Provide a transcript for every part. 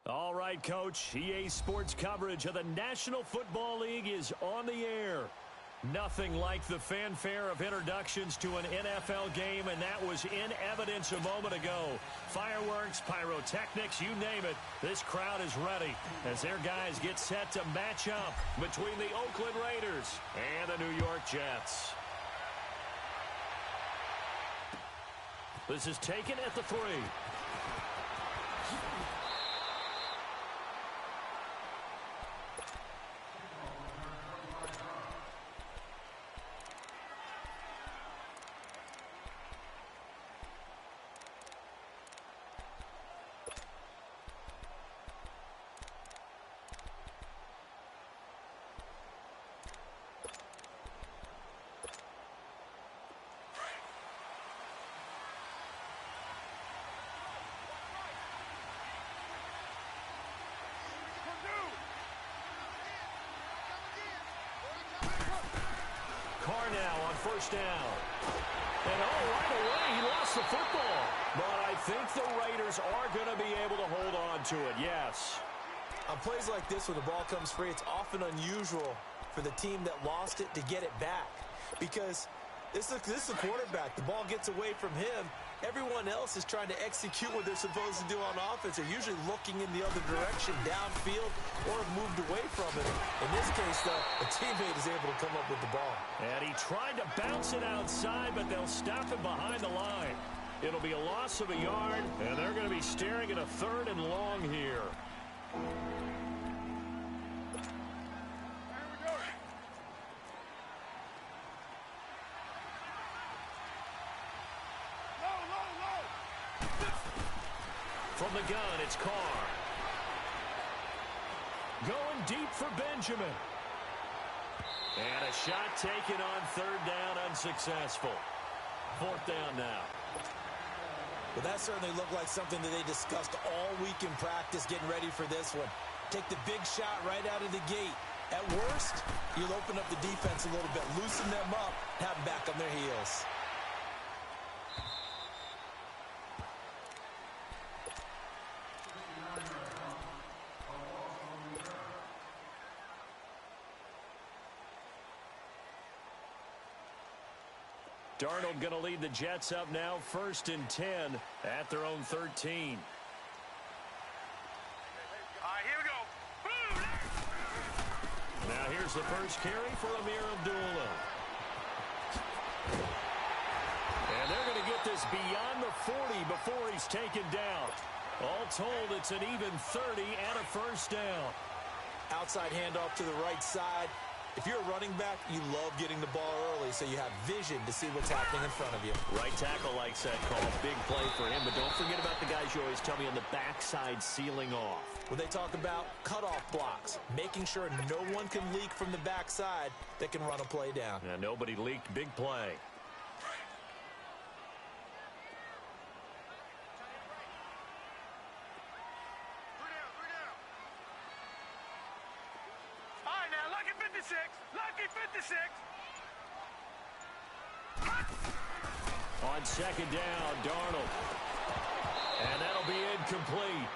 All right, Coach. EA Sports coverage of the National Football League is on the air. Nothing like the fanfare of introductions to an NFL game, and that was in evidence a moment ago. Fireworks, pyrotechnics, you name it. This crowd is ready as their guys get set to match up between the Oakland Raiders and the New York Jets. This is taken at the 3. Carr now on first down. And right away, he lost the football. But I think the Raiders are going to be able to hold on to it, yes. On plays like this where the ball comes free, it's often unusual for the team that lost it to get it back. Because this is the quarterback. The ball gets away from him. Everyone else is trying to execute what they're supposed to do on offense. They're usually looking in the other direction, downfield, or have moved away from it. In this case, though, a teammate is able to come up with the ball. And he tried to bounce it outside, but they'll stop him behind the line. It'll be a loss of a yard, and they're going to be staring at a 3rd and long here. From the gun, it's Carr. Going deep for Benjamin. And a shot taken on 3rd down, unsuccessful. 4th down now. Well, that certainly looked like something that they discussed all week in practice, getting ready for this one. Take the big shot right out of the gate. At worst, you'll open up the defense a little bit, loosen them up, have them back on their heels. Darnold going to lead the Jets up now, 1st and 10 at their own 13. All right, here we go. Boom! Now here's the first carry for Amir Abdullah. And they're going to get this beyond the 40 before he's taken down. All told, it's an even 30 and a 1st down. Outside handoff to the right side. If you're a running back, you love getting the ball early so you have vision to see what's happening in front of you. Right tackle likes that call. Big play for him, but don't forget about the guys you always tell me on the backside sealing off. When they talk about cutoff blocks, making sure no one can leak from the backside that can run a play down. Yeah, nobody leaked. Big play. Lucky 56. On 2nd down, Darnold. And that'll be incomplete.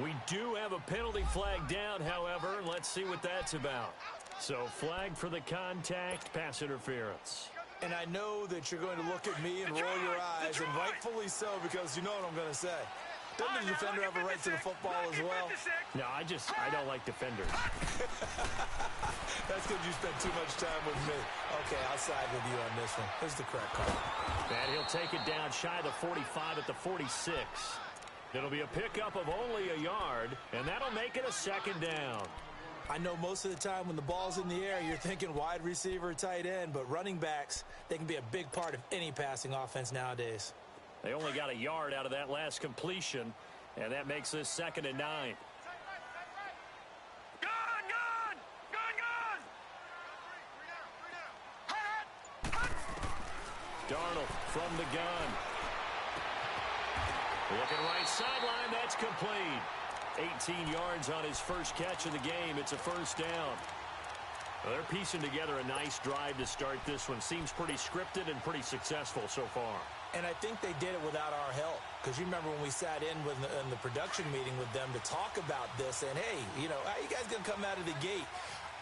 We do have a penalty flag down, however, and let's see what that's about. So flag for the contact, pass interference. And I know that you're going to look at me and roll your eyes, and rightfully so, because you know what I'm going to say. Doesn't the defender have a right to the football as well? No, I don't like defenders. That's because you spent too much time with me. Okay, I'll side with you on this one. Here's the correct call. And he'll take it down shy of the 45 at the 46. It'll be a pickup of only a yard, and that'll make it a 2nd down. I know most of the time when the ball's in the air, you're thinking wide receiver, tight end, but running backs, they can be a big part of any passing offense nowadays. They only got a yard out of that last completion, and that makes this 2nd and 9. Darnold from the gun. Looking right sideline, that's complete. 18 yards on his first catch of the game. It's a 1st down. Well, they're piecing together a nice drive to start this one. Seems pretty scripted and pretty successful so far. And I think they did it without our help. Because you remember when we sat in the production meeting with them to talk about this, and hey, you know, how you guys going to come out of the gate?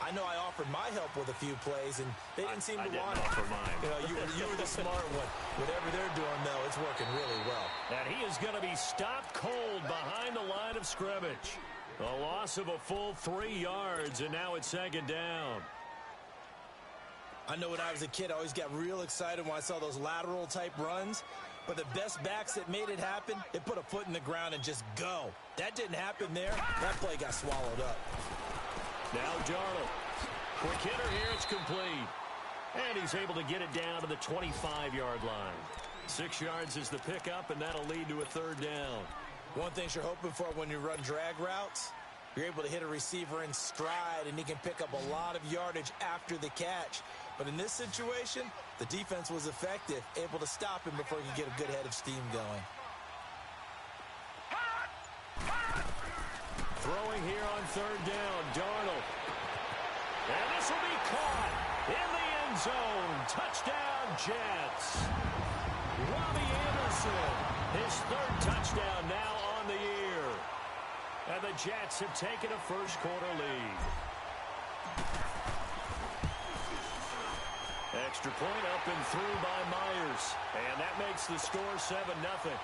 I know I offered my help with a few plays, and they didn't seem to want it. I didn't offer mine. You know, you were the smart one. Whatever they're doing, though, it's working really well. And he is going to be stopped cold behind the line of scrimmage. A loss of a full 3 yards, and now it's second down. I know when I was a kid, I always got real excited when I saw those lateral-type runs. But the best backs that made it happen, they put a foot in the ground and just go. That didn't happen there. That play got swallowed up. Now Darnold. Quick hitter here, it's complete. And he's able to get it down to the 25-yard line. 6 yards is the pickup, and that'll lead to a third down. One thing you're hoping for when you run drag routes, you're able to hit a receiver in stride, and he can pick up a lot of yardage after the catch. But in this situation, the defense was effective, able to stop him before he could get a good head of steam going. Throwing here on third down, Darnold. And this will be caught in the end zone. Touchdown, Jets. Robbie Anderson, his third touchdown now on the year. And the Jets have taken a first-quarter lead. Extra point up and through by Myers. And that makes the score 7-0.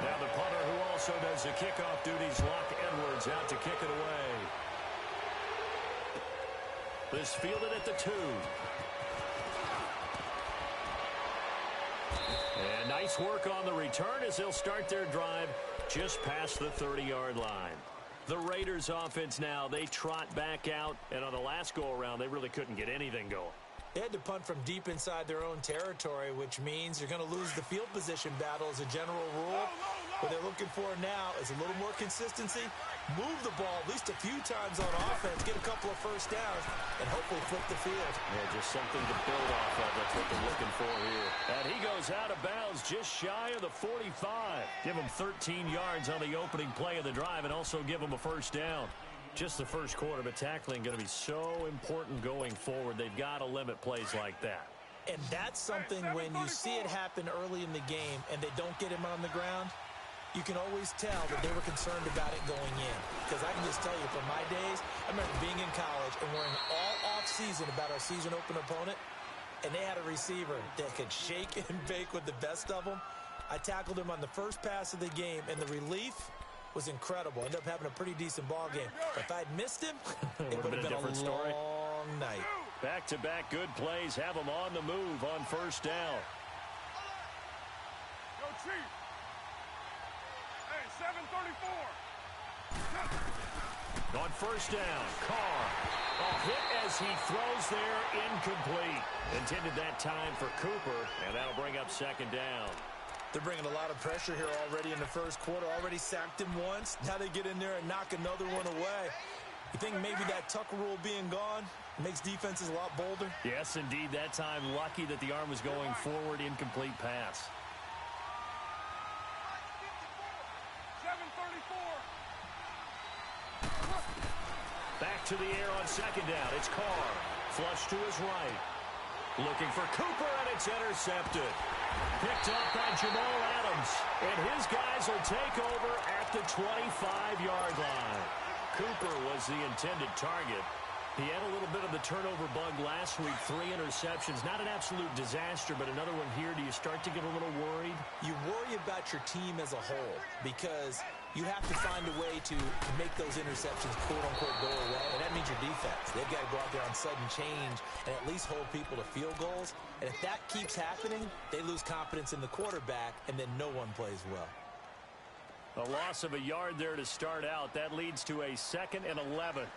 Now the punter, who also does the kickoff duties, Locke Edwards, out to kick it away. This fielded at the 2. And nice work on the return as they'll start their drive just past the 30-yard line. The Raiders offense now, they trot back out, and on the last go-around, they really couldn't get anything going. They had to punt from deep inside their own territory, which means you're going to lose the field position battle as a general rule. What they're looking for now is a little more consistency, move the ball at least a few times on offense, get a couple of first downs, and hopefully flip the field. Yeah, just something to build off of. That's what they're looking for here. And he goes out of bounds just shy of the 45. Give him 13 yards on the opening play of the drive and also give him a first down. Just the first quarter, but tackling going to be so important going forward. They've got to limit plays like that. And that's something when you see it happen early in the game and they don't get him on the ground, you can always tell that they were concerned about it going in. Because I can just tell you, from my days, I remember being in college and worrying all off-season about our season-open opponent, and they had a receiver that could shake and bake with the best of them. I tackled him on the first pass of the game, and the relief was incredible. Ended up having a pretty decent ball game. But if I'd missed him, it would have been a different story. Long night. Back-to-back good plays have them on the move on first down. Yo, Chief. Hey, 734. On first down, Carr. A hit as he throws there, incomplete. Intended that time for Cooper, and that'll bring up second down. They're bringing a lot of pressure here already in the first quarter. Already sacked him once. Now they get in there and knock another one away. You think maybe that Tucker rule being gone makes defenses a lot bolder? Yes, indeed. That time, lucky that the arm was going forward. Incomplete pass. 734. Back to the air on second down. It's Carr. Flush to his right. Looking for Cooper, and it's intercepted. Picked up by Jamal Adams. And his guys will take over at the 25-yard line. Cooper was the intended target. He had a little bit of the turnover bug last week. 3 interceptions. Not an absolute disaster, but another one here. Do you start to get a little worried? You worry about your team as a whole because you have to find a way to make those interceptions, quote-unquote, go away. And that means your defense. They've got to go out there on sudden change and at least hold people to field goals. And if that keeps happening, they lose confidence in the quarterback, and then no one plays well. A loss of a yard there to start out. That leads to a 2nd and 11.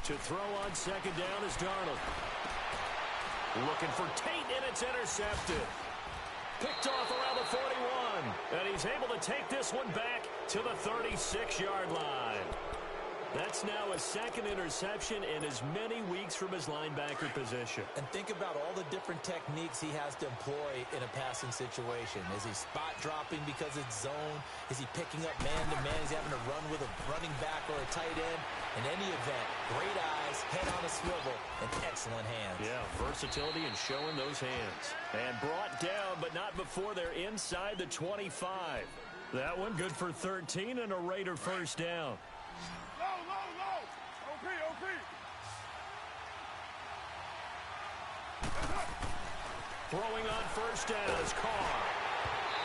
To throw on second down is Darnold. Looking for Tate, and it's intercepted. Picked off around the 41. And he's able to take this one back to the 36-yard line. That's now a second interception in as many weeks from his linebacker position. And think about all the different techniques he has to employ in a passing situation. Is he spot dropping because it's zone? Is he picking up man-to-man? Is he having to run with a running back or a tight end? In any event, great eyes, head on a swivel, and excellent hands. Yeah, versatility and showing those hands. And brought down, but not before they're inside the 25. That one good for 13 and a Raider first down. Low. OP. Throwing on first down is Carr.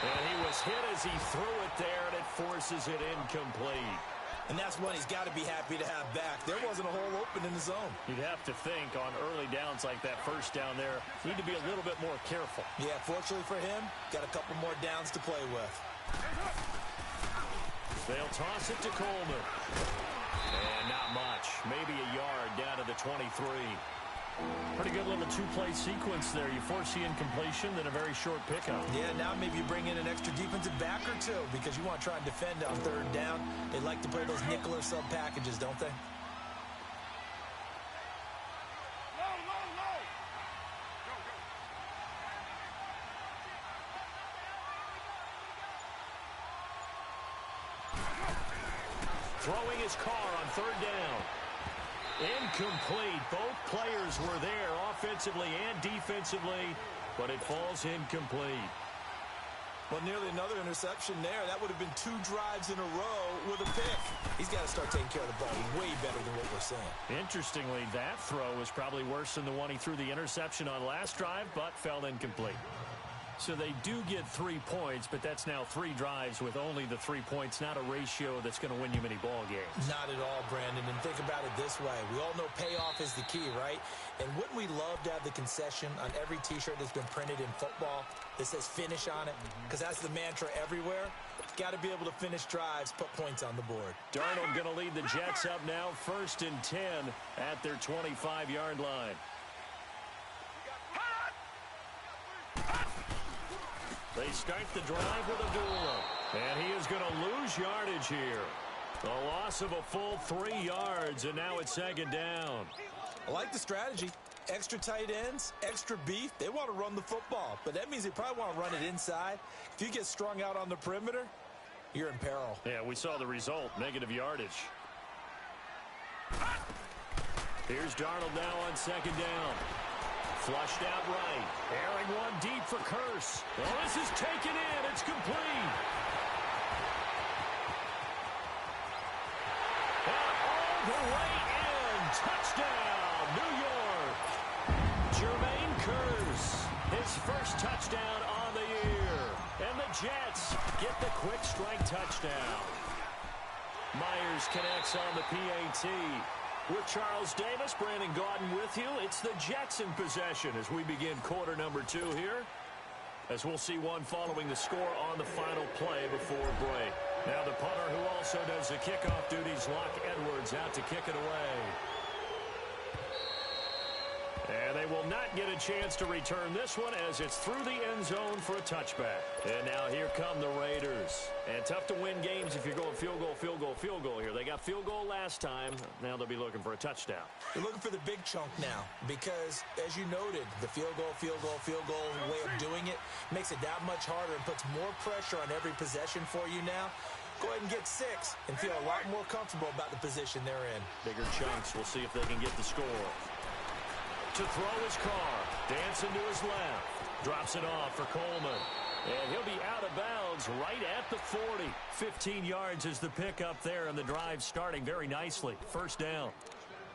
And he was hit as he threw it there, and it forces it incomplete. And that's one he's got to be happy to have back. There wasn't a hole open in the zone. You'd have to think on early downs like that first down there, need to be a little bit more careful. Yeah, fortunately for him, got a couple more downs to play with. They'll toss it to Coleman. And not much. Maybe a yard down to the 23. Pretty good little two-play sequence there. You force the incompletion, then a very short pickup. Yeah, now maybe you bring in an extra defensive back or two because you want to try and defend on third down. They like to play those nickel or sub packages, don't they? Low. Throwing his Carr on third down. Incomplete. Both players were there offensively and defensively, but it falls incomplete. Well, nearly another interception there. That would have been 2 drives in a row with a pick. He's got to start taking care of the ball way better than what we're saying. Interestingly, that throw was probably worse than the one he threw the interception on last drive, but fell incomplete. So they do get 3 points, but that's now 3 drives with only the 3 points, not a ratio that's going to win you many ball games. Not at all, Brandon. And think about it this way. We all know payoff is the key, right? And wouldn't we love to have the concession on every T-shirt that's been printed in football that says finish on it? Because that's the mantra everywhere. Got to be able to finish drives, put points on the board. Darnold going to lead the Jets up now, 1st and 10 at their 25-yard line. They start the drive with a duel. And he is going to lose yardage here. A loss of a full 3 yards, and now it's 2nd down. I like the strategy. Extra tight ends, extra beef. They want to run the football, but that means they probably want to run it inside. If you get strung out on the perimeter, you're in peril. Yeah, we saw the result, negative yardage. Here's Darnold now on 2nd down. Flushed out right. Airing one deep for Curse. Oh, this is taken in. It's complete. And all the way in. Touchdown, New York. Jermaine Curse. His first touchdown on the year. And the Jets get the quick strike touchdown. Myers connects on the PAT. With Charles Davis, Brandon Gaudin with you. It's the Jets in possession as we begin quarter number 2 here. As we'll see one following the score on the final play before break. Now the punter who also does the kickoff duties, Locke Edwards, out to kick it away. And they will not get a chance to return this one as it's through the end zone for a touchback. And now here come the Raiders. And tough to win games if you're going field goal here. They got field goal last time. Now they'll be looking for a touchdown. They're looking for the big chunk now because, as you noted, the field goal way of doing it makes it that much harder and puts more pressure on every possession for you now. Go ahead and get 6 and feel a lot more comfortable about the position they're in. Bigger chunks. We'll see if they can get the score. To throw his Carr. Dancing to his left. Drops it off for Coleman. And he'll be out of bounds right at the 40. 15 yards is the pickup there, and the drive starting very nicely. First down.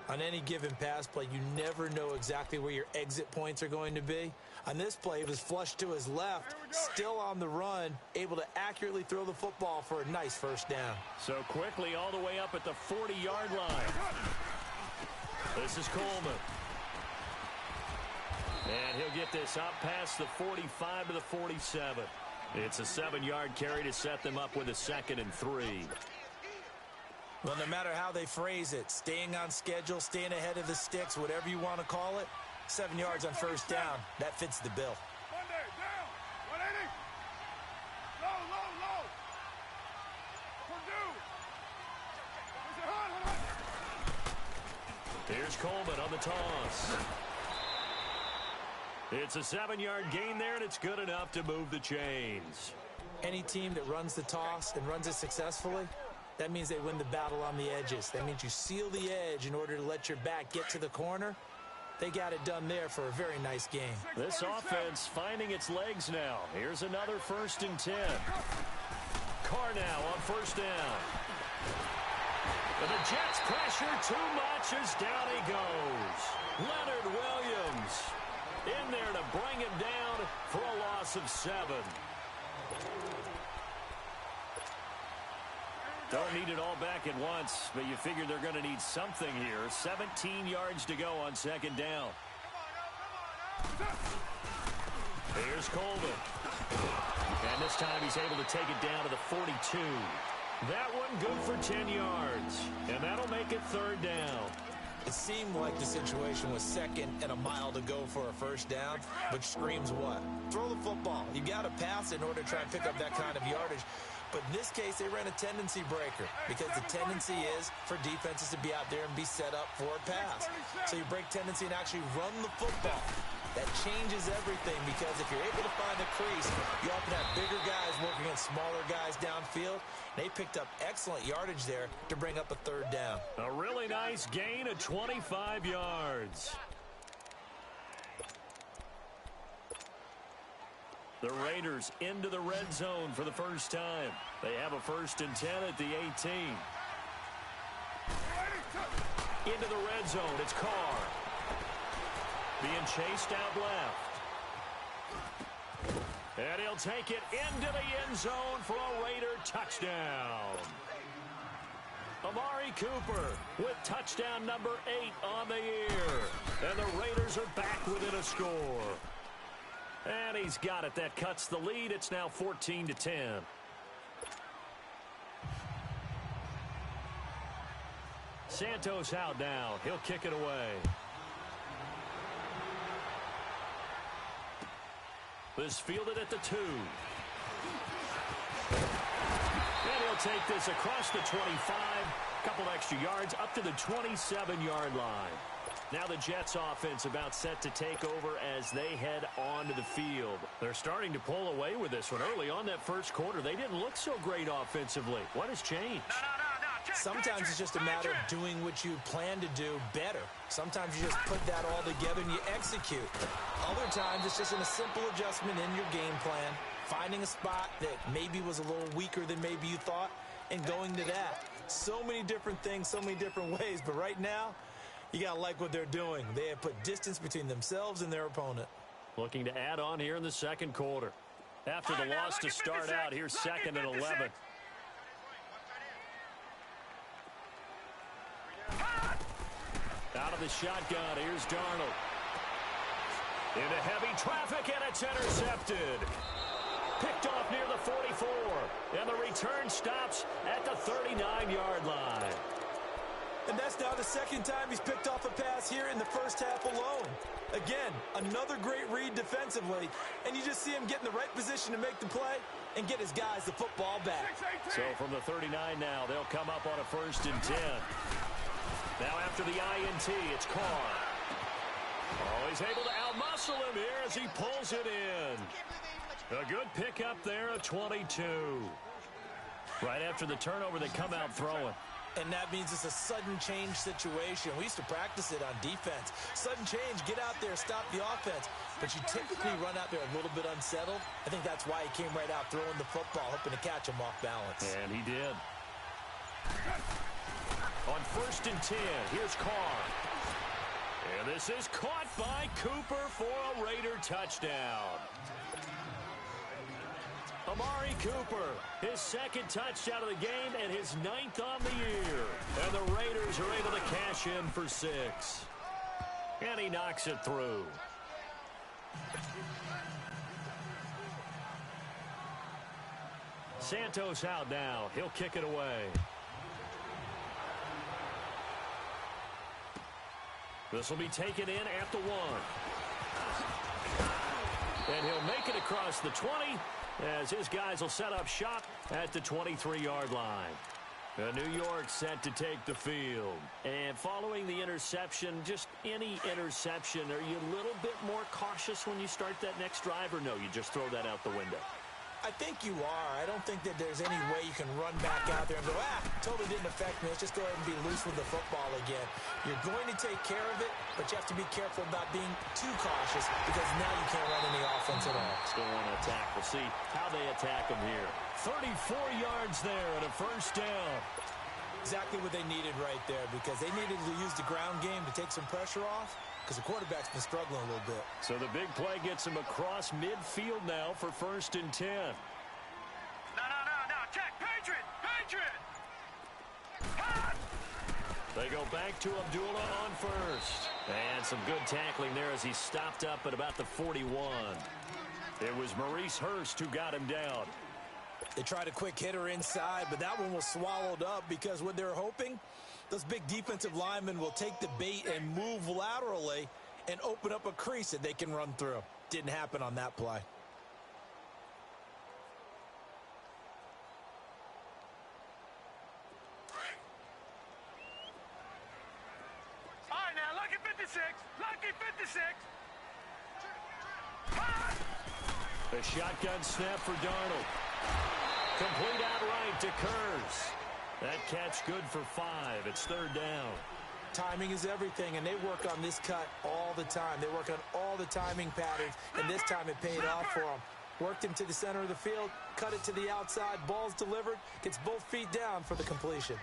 On any given pass play, you never know exactly where your exit points are going to be. On this play, it was flushed to his left, still on the run, able to accurately throw the football for a nice first down. So quickly all the way up at the 40-yard line. This is Coleman. And he'll get this up past the 45 to the 47. It's a 7-yard carry to set them up with a 2nd and 3. Well, no matter how they phrase it, staying on schedule, staying ahead of the sticks, whatever you want to call it, 7 yards on first down, that fits the bill. Monday, down. 180. Low. Purdue. Hold on. Here's Coleman on the toss. It's a 7-yard gain there, and it's good enough to move the chains. Any team that runs the toss and runs it successfully, that means they win the battle on the edges. That means you seal the edge in order to let your back get to the corner. They got it done there for a very nice game. This offense finding its legs now. Here's another 1st and 10. Carr now on 1st down. And the Jets pressure too much as down he goes. Leonard Williams in there to bring him down for a loss of 7. Don't need it all back at once, but you figure they're going to need something here. 17 yards to go on 2nd down. Here's Coleman. And this time he's able to take it down to the 42. That one good for 10 yards. And that'll make it 3rd down. It seemed like the situation was 2nd and a mile to go for a 1st down, which screams what? Throw the football. You got to pass in order to try and pick up that kind of yardage. But in this case, they ran a tendency breaker because the tendency is for defenses to be out there and be set up for a pass. So you break tendency and actually run the football. That changes everything because if you're able to find a crease, you often have bigger guys working against smaller guys downfield. They picked up excellent yardage there to bring up a 3rd down. A really nice gain of 25 yards. The Raiders into the red zone for the first time. They have a 1st and 10 at the 18. Into the red zone, it's Carr. Being chased out left. And he'll take it into the end zone for a Raider touchdown. Amari Cooper with touchdown number 8 on the year. And the Raiders are back within a score. And he's got it. That cuts the lead. It's now 14-10. Santos out now. He'll kick it away. This fielded at the 2. And he'll take this across the 25. A couple extra yards up to the 27-yard line. Now the Jets offense about set to take over as they head onto the field. They're starting to pull away with this one. Early on that first quarter, they didn't look so great offensively. What has changed? Sometimes it's just a matter of doing what you plan to do better. Sometimes you just put that all together and you execute. Other times it's just a simple adjustment in your game plan, finding a spot that maybe was a little weaker than maybe you thought, and going to that. So many different things, so many different ways, but right now, you got to like what they're doing. They have put distance between themselves and their opponent. Looking to add on here in the second quarter. After the loss to start out, here's 2nd and 11. Out of the shotgun, here's Darnold. Into heavy traffic, and it's intercepted. Picked off near the 44. And the return stops at the 39-yard line. And that's now the 2nd time he's picked off a pass here in the first half alone. Again, another great read defensively, and you just see him get in the right position to make the play and get his guys the football back. So from the 39 now, they'll come up on a 1st and 10. Now after the INT, it's Carr. Oh, he's able to outmuscle him here as he pulls it in. A good pickup there at 22. Right after the turnover, they come out throwing. And that means it's a sudden change situation. We used to practice it on defense. Sudden change, get out there, stop the offense. But you typically run out there a little bit unsettled. I think that's why he came right out throwing the football, hoping to catch him off balance. And he did. On 1st and 10, here's Carr. And this is caught by Cooper for a Raider touchdown. Amari Cooper, his 2nd touchdown of the game and his 9th on the year. And the Raiders are able to cash in for 6. And he knocks it through. Santos out now. He'll kick it away. This will be taken in at the 1. And he'll make it across the 20 as his guys will set up shop at the 23-yard line. New York set to take the field. And following the interception, just any interception, are you a little bit more cautious when you start that next drive, or no, you just throw that out the window? I think you are. I don't think that there's any way you can run back out there and go, totally didn't affect me. Let's just go ahead and be loose with the football again. You're going to take care of it, but you have to be careful about being too cautious because now you can't run any offense at all. Still want to attack. We'll see how they attack them here. 34 yards there and a first down. Exactly what they needed right there because they needed to use the ground game to take some pressure off because the quarterback's been struggling a little bit. So the big play gets him across midfield now for 1st and 10. No. Check. Patriot. They go back to Abdullah on first. And some good tackling there as he stopped up at about the 41. It was Maurice Hurst who got him down. They tried a quick hitter inside, but that one was swallowed up because what they're hoping, those big defensive linemen will take the bait and move laterally and open up a crease that they can run through. Didn't happen on that play. All right, now, lucky 56. Lucky 56. The shotgun snap for Darnold. Complete outright to Kurz. That catch good for 5. It's 3rd down. Timing is everything, and they work on this cut all the time. They work on all the timing patterns, and this time it paid off for them. Worked him to the center of the field, cut it to the outside, ball's delivered, gets both feet down for the completion.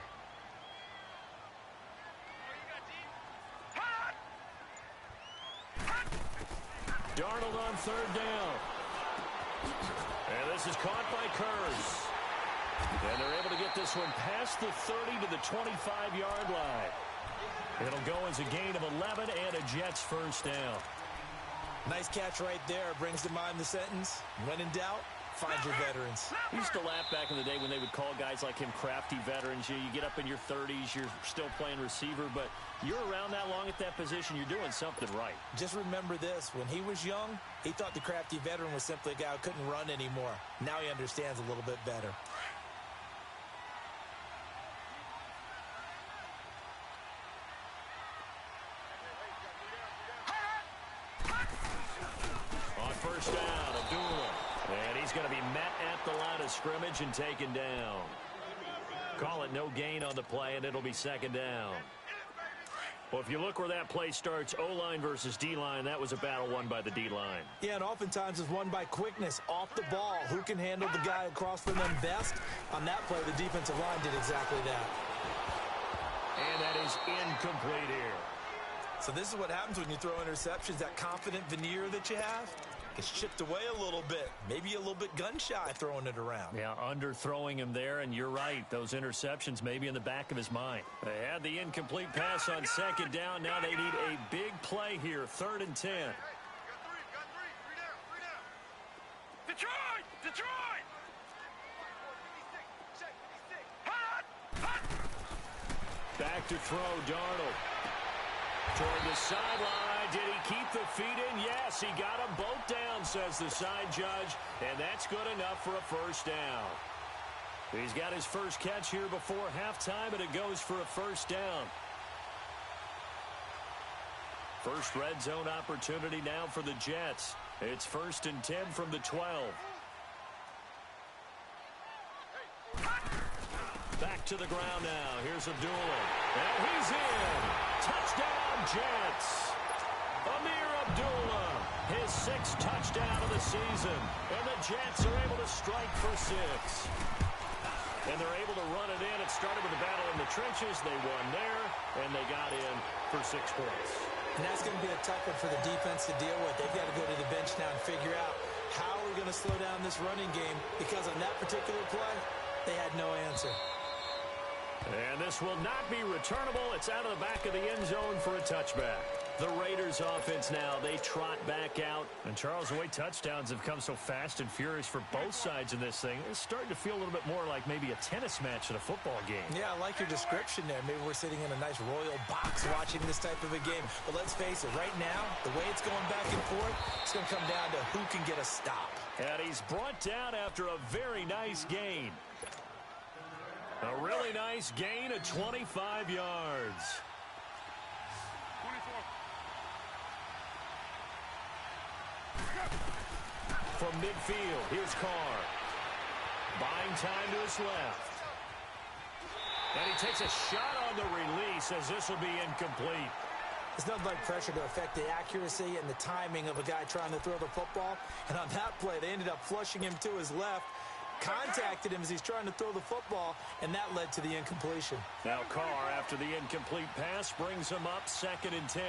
Darnold on 3rd down. And this is caught by Kurz. And they're able to get this one past the 30 to the 25-yard line. It'll go as a gain of 11 and a Jets first down. Nice catch right there. Brings to mind the sentence, when in doubt, find your veterans. I used to laugh back in the day when they would call guys like him crafty veterans. You get up in your 30s, you're still playing receiver, but you're around that long at that position, you're doing something right. Just remember this. When he was young, he thought the crafty veteran was simply a guy who couldn't run anymore. Now he understands a little bit better. On first down, Abdullah. And he's going to be met at the line of scrimmage and taken down. Call it no gain on the play, and it'll be 2nd down. Well, if you look where that play starts, O-line versus D-line, that was a battle won by the D-line. Yeah, and oftentimes it's won by quickness, off the ball. Who can handle the guy across from them best? On that play, the defensive line did exactly that. And that is incomplete here. So this is what happens when you throw interceptions. That confident veneer that you have gets chipped away a little bit. Maybe a little bit gun-shy throwing it around. Yeah, underthrowing him there, and you're right. Those interceptions may be in the back of his mind. They had the incomplete pass on 2nd down. Now they need a big play here, 3rd and 10. Got three. Detroit! Back to throw, Darnold. Toward the sideline. Did he keep the feet in? Yes, he got them both down, says the side judge. And that's good enough for a first down. He's got his first catch here before halftime, and it goes for a first down. First red zone opportunity now for the Jets. It's 1st and 10 from the 12. Back to the ground now. Here's Abdullah. And he's in. Touchdown, Jets. Amir Abdullah, his 6th touchdown of the season. And the Jets are able to strike for 6. And they're able to run it in. It started with a battle in the trenches. They won there, and they got in for 6 points. And that's going to be a tough one for the defense to deal with. They've got to go to the bench now and figure out how we're going to slow down this running game, because on that particular play, they had no answer. And this will not be returnable. It's out of the back of the end zone for a touchback. The Raiders offense now, they trot back out. And Charles, the way touchdowns have come so fast and furious for both sides in this thing, it's starting to feel a little bit more like maybe a tennis match in a football game. Yeah, I like your description there. Maybe we're sitting in a nice royal box watching this type of a game. But let's face it, right now, the way it's going back and forth, it's going to come down to who can get a stop. And he's brought down after a very nice gain. A really nice gain of 25 yards. 24. From midfield, here's Carr. Buying time to his left. And he takes a shot on the release as this will be incomplete. There's nothing like pressure to affect the accuracy and the timing of a guy trying to throw the football. And on that play, they ended up flushing him to his left, contacted him as he's trying to throw the football, and that led to the incompletion. Now Carr, after the incomplete pass, brings him up 2nd and 10.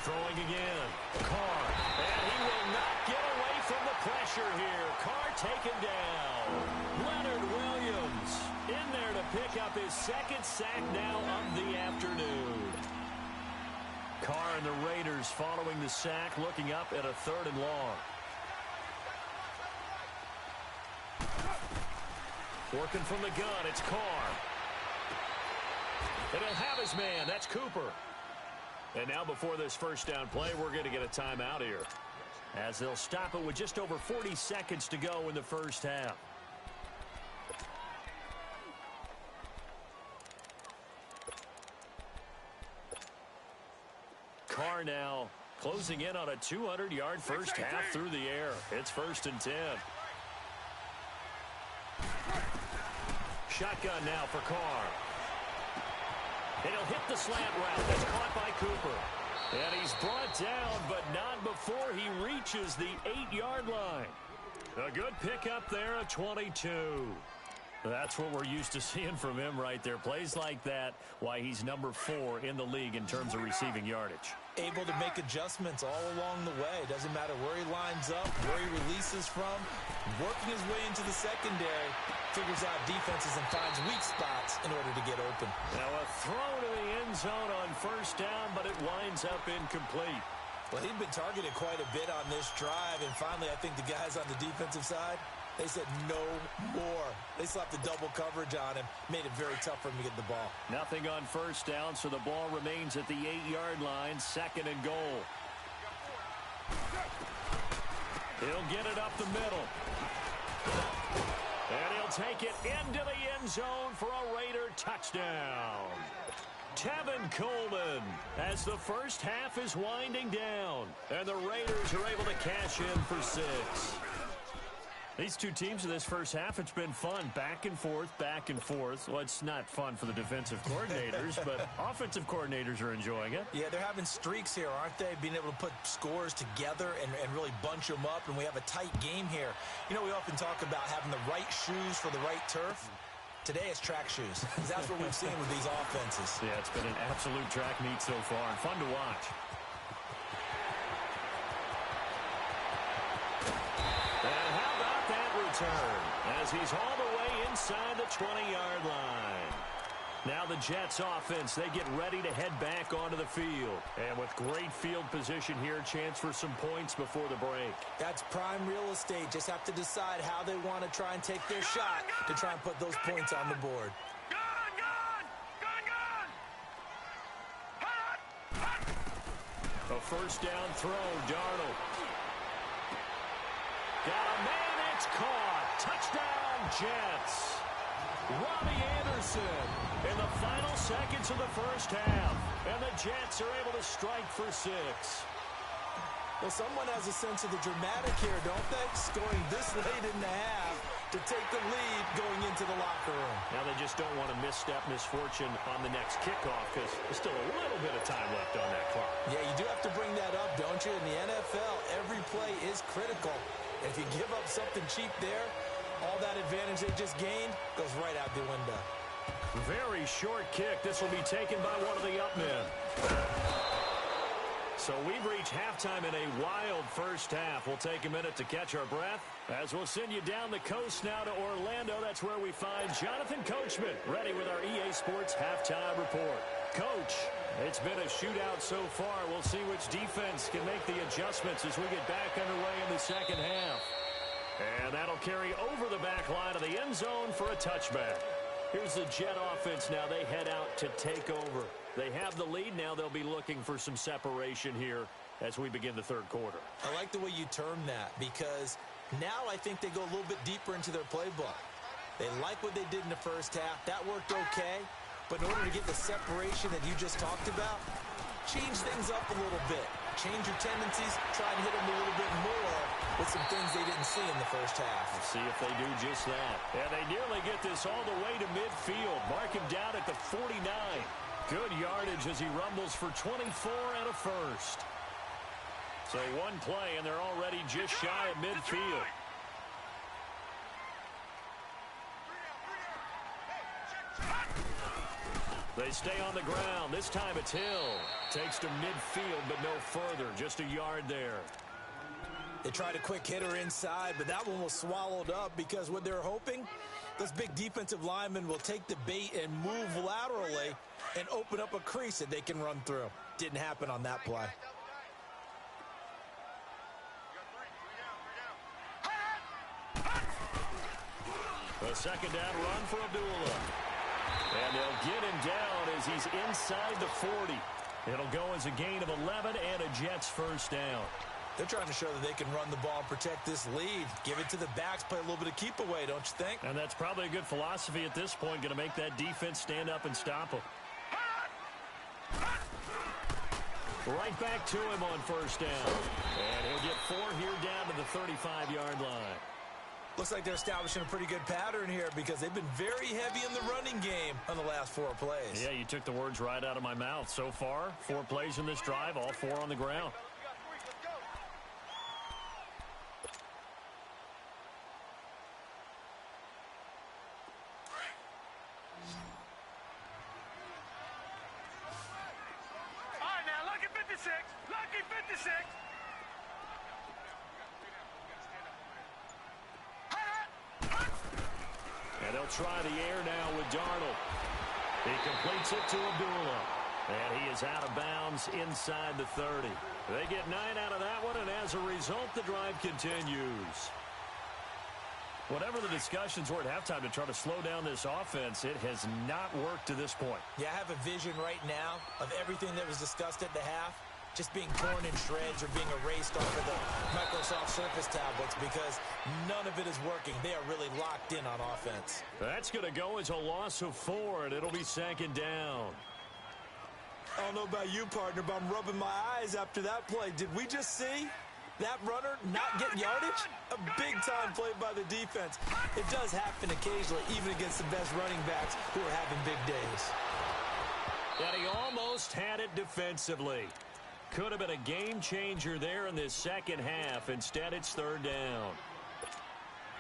Throwing again. Carr. And he will not get away from the pressure here. Carr taken down. Leonard Williams in there to pick up his 2nd sack now of the afternoon. Carr and the Raiders following the sack, looking up at a 3rd and long. Working from the gun, it's Carr. And he'll have his man, that's Cooper. And now before this first down play, we're going to get a timeout here, as they'll stop it with just over 40 seconds to go in the first half. Carr now closing in on a 200-yard first half through the air. It's 1st and 10. Shotgun now for Carr. And he'll hit the slant route. That's caught by Cooper. And he's brought down, but not before he reaches the 8-yard line. A good pickup there of 22. That's what we're used to seeing from him right there. Plays like that, why he's number 4 in the league in terms of receiving yardage. Able to make adjustments all along the way. Doesn't matter where he lines up, where he releases from. Working his way into the secondary, figures out defenses and finds weak spots in order to get open. Now a throw to the end zone on 1st down, but it winds up incomplete. Well, he'd been targeted quite a bit on this drive, and finally I think the guys on the defensive side, they said no more. They slapped the double coverage on him, made it very tough for him to get the ball. Nothing on 1st down, so the ball remains at the 8-yard line, 2nd and goal. He'll get it up the middle. And he'll take it into the end zone for a Raider touchdown. Tevin Coleman, as the first half is winding down, and the Raiders are able to cash in for 6. These two teams in this first half, it's been fun. Back and forth, back and forth. Well, it's not fun for the defensive coordinators, but offensive coordinators are enjoying it. Yeah, they're having streaks here, aren't they? Being able to put scores together and really bunch them up, and we have a tight game here. You know, we often talk about having the right shoes for the right turf. Today it's track shoes. That's what we've seen with these offenses. Yeah, it's been an absolute track meet so far, and fun to watch. And how about that return, as he's all the way inside the 20-yard line. Now the Jets offense, they get ready to head back onto the field. And with great field position here, chance for some points before the break. That's prime real estate. Just have to decide how they want to try and take their shot to try and put those points on the board. A first down throw, Darnold. Got a man, it's caught. Touchdown, Jets. Robbie Anderson in the final seconds of the first half. And the Jets are able to strike for 6. Well, someone has a sense of the dramatic here, don't they? Scoring this late in the half to take the lead going into the locker room. Now they just don't want to misstep misfortune on the next kickoff because there's still a little bit of time left on that clock. Yeah, you do have to bring that up, don't you? In the NFL, every play is critical. If you give up something cheap there, all that advantage they just gained goes right out the window. Very short kick. This will be taken by one of the up men. So we've reached halftime in a wild first half. We'll take a minute to catch our breath as we'll send you down the coast now to Orlando. That's where we find Jonathan Coachman ready with our EA Sports halftime report. Coach, it's been a shootout so far. We'll see which defense can make the adjustments as we get back underway in the second half. And that'll carry over the back line of the end zone for a touchback. Here's the Jet offense now. They head out to take over. They have the lead. Now they'll be looking for some separation here as we begin the third quarter. I like the way you term that because now I think they go a little bit deeper into their playbook. They like what they did in the first half. That worked okay. But in order to get the separation that you just talked about, change things up a little bit. Change your tendencies. Try and hit them a little bit more with some things they didn't see in the first half. Let's see if they do just that. And they nearly get this all the way to midfield. Mark him down at the 49. Good yardage as he rumbles for 24 and a first. So one play, and they're already just shy of midfield. They stay on the ground. This time it's Hill. Takes to midfield, but no further. Just a yard there. They tried a quick hitter inside, but that one was swallowed up because what they're hoping, those big defensive linemen will take the bait and move laterally and open up a crease that they can run through. Didn't happen on that play. A second down run for Abdullah. And they'll get him down as he's inside the 40. It'll go as a gain of 11 and a Jets first down. They're trying to show that they can run the ball and protect this lead. Give it to the backs, play a little bit of keep away, don't you think? And that's probably a good philosophy at this point, going to make that defense stand up and stop them. Right back to him on first down. And he'll get 4 here down to the 35-yard line. Looks like they're establishing a pretty good pattern here because they've been very heavy in the running game on the last 4 plays. Yeah, you took the words right out of my mouth. So far, 4 plays in this drive, all 4 on the ground. All right, now, lucky 56. Lucky 56. And they'll try the air now with Darnold. He completes it to Abdullah. And he is out of bounds inside the 30. They get 9 out of that one, and as a result, the drive continues. Whatever the discussions were at halftime to try to slow down this offense, it has not worked to this point. Yeah, I have a vision right now of everything that was discussed at the half just being torn in shreds or being erased off of the Microsoft Surface tablets because none of it is working. They are really locked in on offense. That's going to go as a loss of 4, and it'll be second down. I don't know about you, partner, but I'm rubbing my eyes after that play. Did we just see that runner not get yardage? A big-time play by the defense. It does happen occasionally, even against the best running backs who are having big days. And he almost had it defensively. Could have been a game changer there in this second half. Instead, it's third down.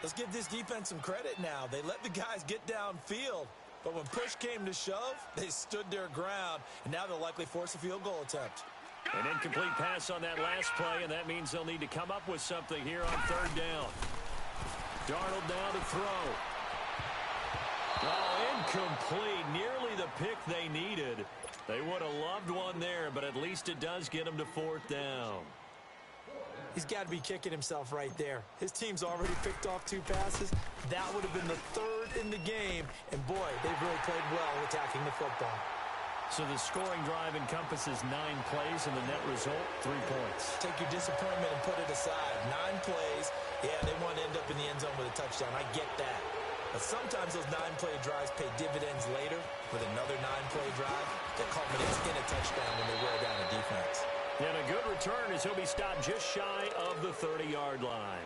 Let's give this defense some credit now. They let the guys get downfield, but when push came to shove, they stood their ground, and now they'll likely force a field goal attempt. An incomplete pass on that last play, and that means they'll need to come up with something here on third down. Darnold now to throw. Oh, incomplete. Nearly the pick they needed. They would have loved one there, but at least it does get them to fourth down. He's got to be kicking himself right there. His team's already picked off 2 passes. That would have been the 3rd in the game. And, boy, they've really played well attacking the football. So the scoring drive encompasses 9 plays, and the net result, 3 points. Take your disappointment and put it aside. 9 plays. Yeah, they want to end up in the end zone with a touchdown. I get that. But sometimes those 9-play drives pay dividends later with another 9-play drive that culminates in a touchdown when they wear down a defense. And a good return as he'll be stopped just shy of the 30-yard line.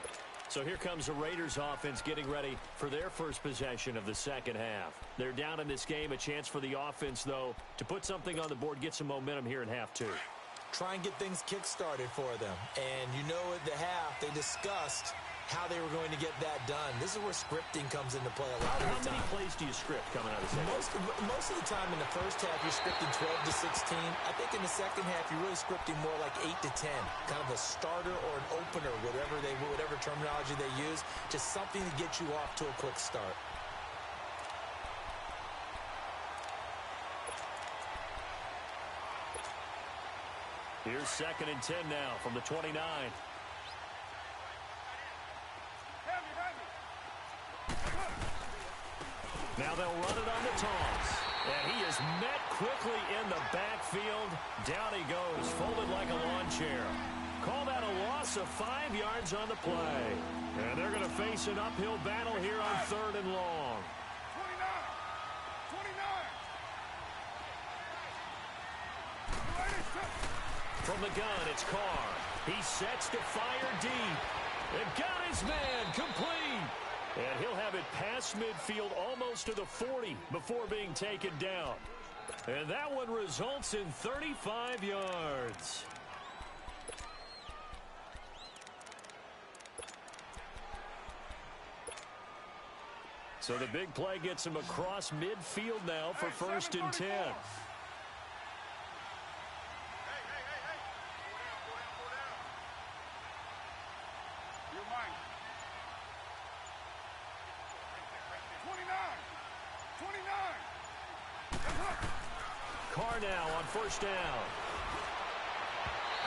So here comes the Raiders offense getting ready for their first possession of the second half. They're down in this game. A chance for the offense, though, to put something on the board, get some momentum here in half 2. Try and get things kick-started for them. And you know at the half they discussed how they were going to get that done. This is where scripting comes into play a lot of the time. How many plays do you script coming out of the second? Most of the time in the first half, you're scripting 12 to 16. I think in the second half, you're really scripting more like 8 to 10. Kind of a starter or an opener, whatever terminology they use. Just something to get you off to a quick start. Here's 2nd and 10 now from the 29. Now they'll run it on the toss. And he is met quickly in the backfield. Down he goes, folded like a lawn chair. Call that a loss of 5 yards on the play. And they're going to face an uphill battle here on 3rd and long. From the gun, it's Carr. He sets to fire deep. And got his man complete. And he'll have it past midfield almost to the 40 before being taken down. And that one results in 35 yards. So the big play gets him across midfield now for 1st and 10. Carr now on 1st down.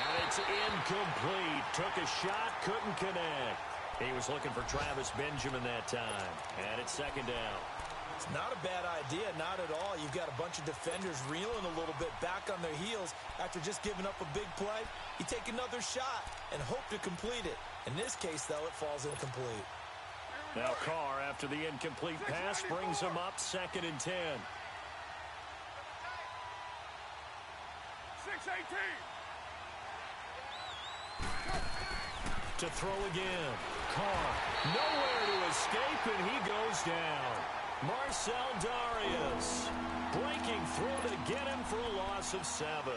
And it's incomplete. Took a shot, couldn't connect. He was looking for Travis Benjamin that time. And it's 2nd down. It's not a bad idea, not at all. You've got a bunch of defenders reeling a little bit back on their heels after just giving up a big play. You take another shot and hope to complete it. In this case, though, it falls incomplete. Now Carr, after the incomplete pass, brings him up 2nd and 10. 6-18. To throw again. Carr, nowhere to escape, and he goes down. Marcel Darius breaking through to get him for a loss of 7.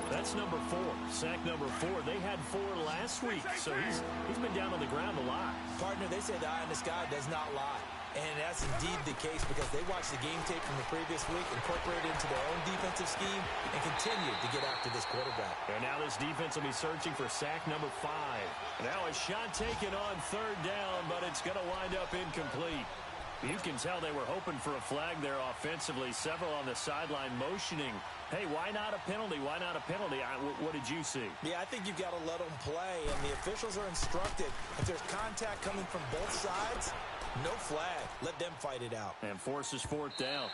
That's number 4. Sack number 4. They had 4 last week, so he's been down on the ground a lot. Partner, they say the eye in the sky does not lie. And that's indeed the case because they watched the game tape from the previous week, incorporated it into their own defensive scheme, and continued to get after this quarterback. And now this defense will be searching for sack number 5. Now a shot taken on 3rd down, but it's going to wind up incomplete. You can tell they were hoping for a flag there offensively. Several on the sideline motioning, hey, why not a penalty? Why not a penalty? What did you see? Yeah, I think you've got to let them play, and the officials are instructed. If there's contact coming from both sides, no flag. Let them fight it out. And forces 4th down.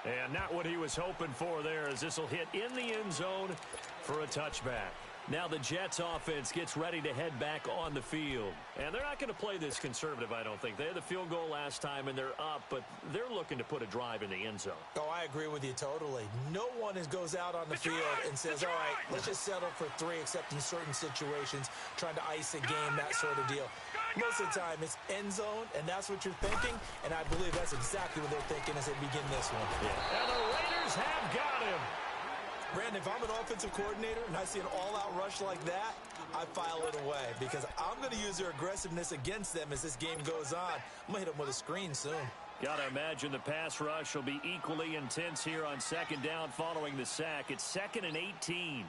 And not what he was hoping for there, as this will hit in the end zone for a touchback. Now the Jets offense gets ready to head back on the field. And they're not going to play this conservative, I don't think. They had the field goal last time, and they're up, but they're looking to put a drive in the end zone. Oh, I agree with you totally. No one goes out on the field and says, all right, let's just settle for 3, except in certain situations, trying to ice a game, that sort of deal. Most of the time, it's end zone, and that's what you're thinking, and I believe that's exactly what they're thinking as they begin this one. Yeah. And the Raiders have got him. Brandon, if I'm an offensive coordinator and I see an all-out rush like that, I file it away because I'm going to use their aggressiveness against them as this game goes on. I'm going to hit them with a screen soon. Got to imagine the pass rush will be equally intense here on 2nd down following the sack. It's 2nd and 18.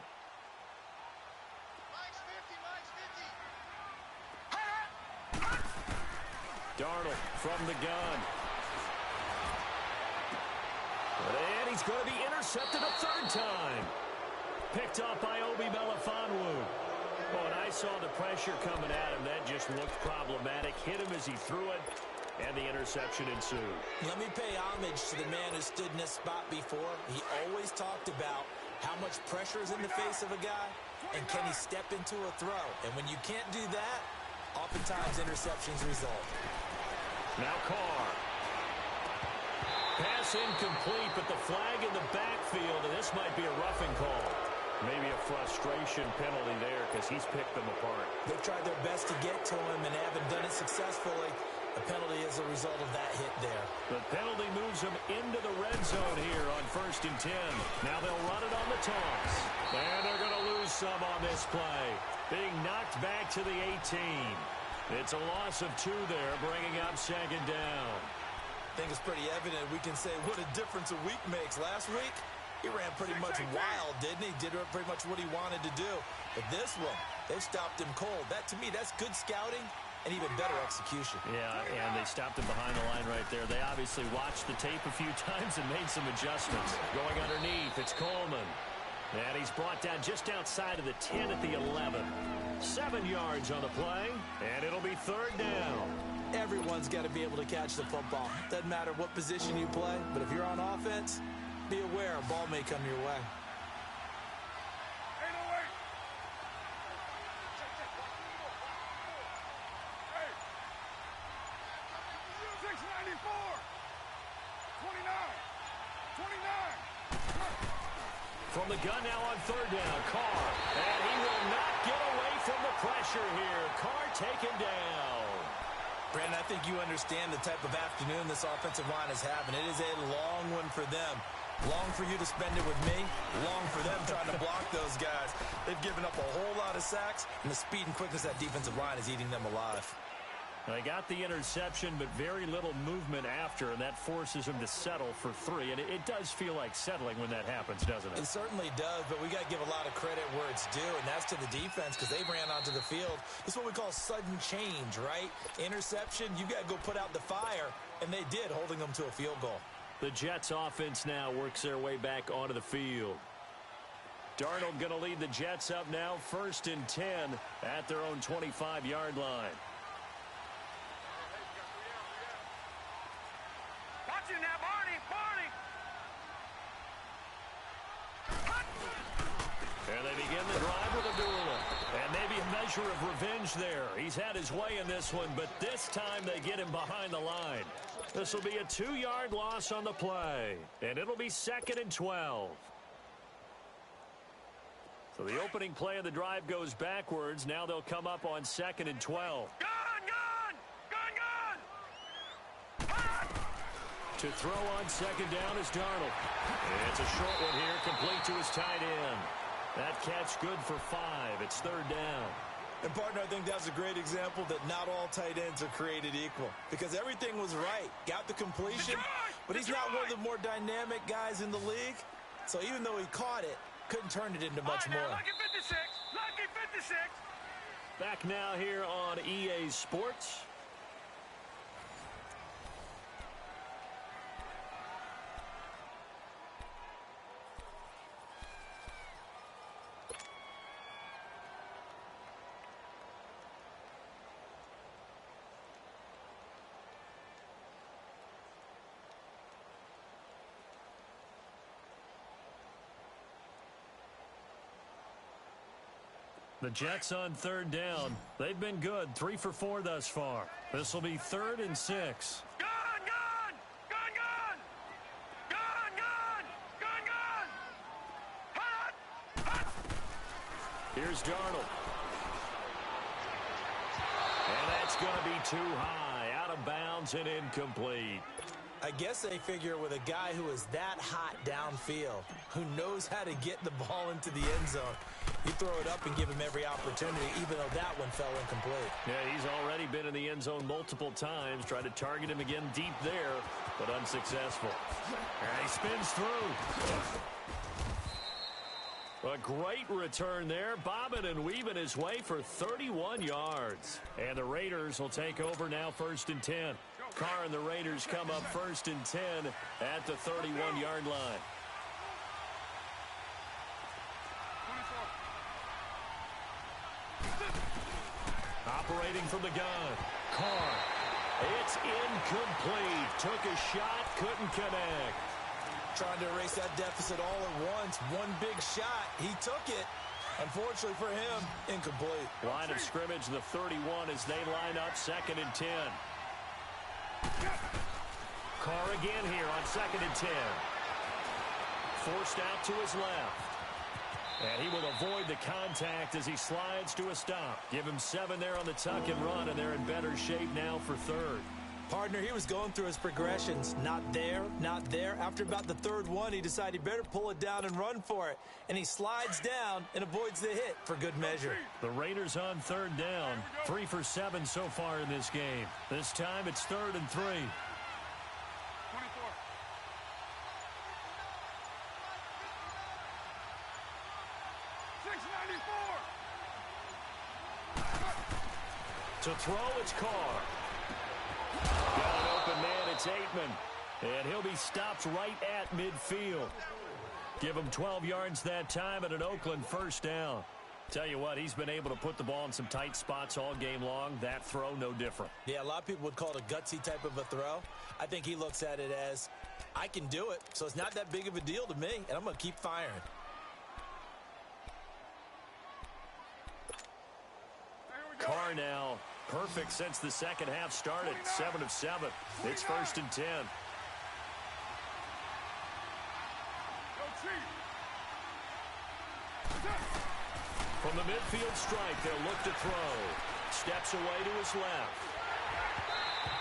Darnold from the gun. And he's going to be intercepted a 3rd time. Picked up by Obi Melifonwu. Oh, and I saw the pressure coming at him. That just looked problematic. Hit him as he threw it, and the interception ensued. Let me pay homage to the man who stood in this spot before. He always talked about how much pressure is in the face of a guy, and can he step into a throw. And when you can't do that, oftentimes interceptions result. Now Carr. Pass incomplete, but the flag in the backfield, and this might be a roughing call. Maybe a frustration penalty there because he's picked them apart. They've tried their best to get to him and haven't done it successfully. The penalty is a result of that hit there. The penalty moves him into the red zone here on 1st and 10. Now they'll run it on the toss. And they're going to lose some on this play. Being knocked back to the 18. It's a loss of 2 there, bringing up 2nd down. I think it's pretty evident we can say what a difference a week makes. Last week, he ran pretty much wild, didn't he? Did pretty much what he wanted to do. But this one, they stopped him cold. That, to me, that's good scouting and even better execution. Yeah, and they stopped him behind the line right there. They obviously watched the tape a few times and made some adjustments. Going underneath, it's Coleman. And he's brought down just outside of the 10 at the 11. 7 yards on the play, and it'll be 3rd down. Everyone's got to be able to catch the football. Doesn't matter what position you play, but if you're on offense, be aware a ball may come your way. 808. Hey. 694. 29. 29. From the gun now on third down, Carr. And he will not get away from the pressure here. Carr taken down. Brandon, I think you understand the type of afternoon this offensive line is having. It is a long one for them. Long for you to spend it with me. Long for them trying to block those guys. They've given up a whole lot of sacks, and the speed and quickness of that defensive line is eating them alive. They got the interception, but very little movement after, and that forces them to settle for 3. And it does feel like settling when that happens, doesn't it? It certainly does, but we got to give a lot of credit where it's due, and that's to the defense because they ran onto the field. This is what we call sudden change, right? Interception, you got to go put out the fire, and they did, holding them to a field goal. The Jets offense now works their way back onto the field. Darnold going to lead the Jets up now, 1st and 10 at their own 25-yard line. Watch it now, Barney. And they begin the drive with a duel. And maybe a measure of revenge there. He's had his way in this one, but this time they get him behind the line. This will be a 2-yard loss on the play. And it'll be 2nd and 12. So the opening play of the drive goes backwards. Now they'll come up on 2nd and 12. Gun! To throw on 2nd down is Darnold. It's a short one here, complete to his tight end. That catch good for 5. It's 3rd down. And, partner, I think that's a great example that not all tight ends are created equal because everything was right. Got the completion, but he's not one of the more dynamic guys in the league. So even though he caught it, couldn't turn it into much more. Lucky 56. Lucky 56. Back now here on EA Sports. The Jets on 3rd down. They've been good. 3 for 4 thus far. This will be 3rd and 6. Gun! Here's Darnold. And that's going to be too high. Out of bounds and incomplete. I guess they figure with a guy who is that hot downfield, who knows how to get the ball into the end zone, you throw it up and give him every opportunity, even though that one fell incomplete. Yeah, he's already been in the end zone multiple times. Tried to target him again deep there, but unsuccessful. And he spins through. A great return there, bobbing and weaving his way for 31 yards. And the Raiders will take over now, 1st and 10. Carr and the Raiders come up 1st and 10 at the 31-yard line. Operating from the gun, Carr. It's incomplete. Took a shot, couldn't connect. Trying to erase that deficit all at once. One big shot. He took it. Unfortunately for him, incomplete. Line of scrimmage, the 31 as they line up 2nd and 10. Carr again here on 2nd and 10. Forced out to his left. And he will avoid the contact as he slides to a stop. Give him 7 there on the tuck and run, and they're in better shape now for 3rd. Partner, he was going through his progressions. Not there, not there. After about the 3rd one, he decided he better pull it down and run for it. And he slides down and avoids the hit for good measure. The Raiders on 3rd down. 3 for 7 so far in this game. This time it's 3rd and 3. 24. To throw, it's Carr. Got an open man, it's Aitman. And he'll be stopped right at midfield. Give him 12 yards that time and an Oakland 1st down. Tell you what, he's been able to put the ball in some tight spots all game long. That throw, no different. Yeah, a lot of people would call it a gutsy type of a throw. I think he looks at it as, I can do it, so it's not that big of a deal to me, and I'm going to keep firing. Carr now perfect since the second half started. 7 of 7. It's 1st and 10. From the midfield stripe, they'll look to throw. Steps away to his left.